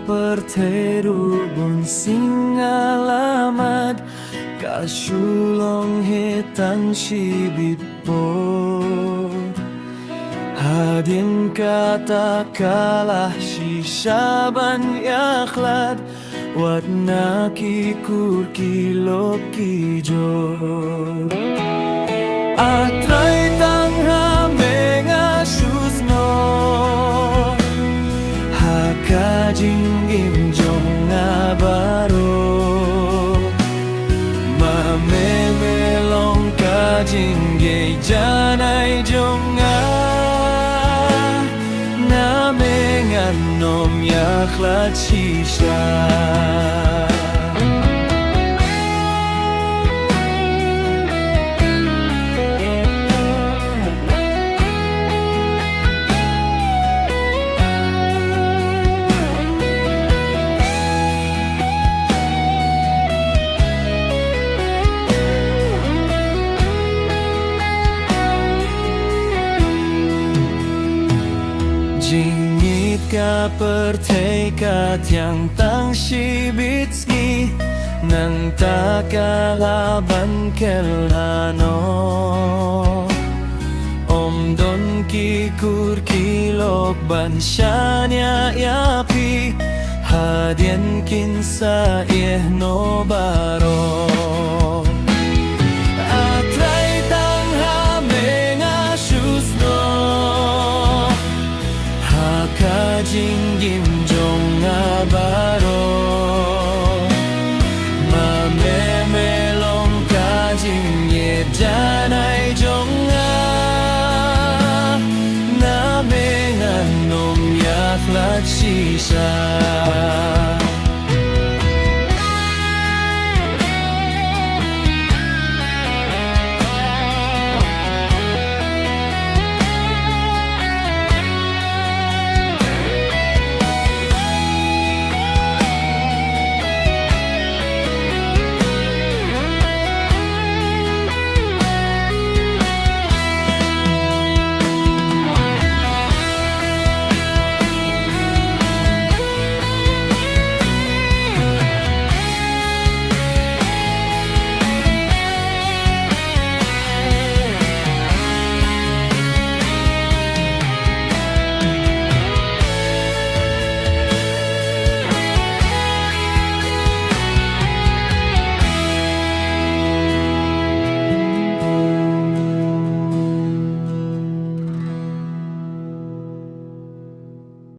perteru bun singalamad kasulong hetang shibit po hadin kata kalah shishaban yakhlad wat nakikur kilok kijo atray tang hamenga susno hakajingim jong ngabaro mamemelong kajingge janay jong namengan nom yaklat shisha Jingit ka perteka tiang tang shibitski nang takalaban kelano Omdon kikur kilok bansyanya yapi hadien kinsa no baro Jinggim jong ngabaro mamemelong kajing ye janay jong namengan nom yaklat shisha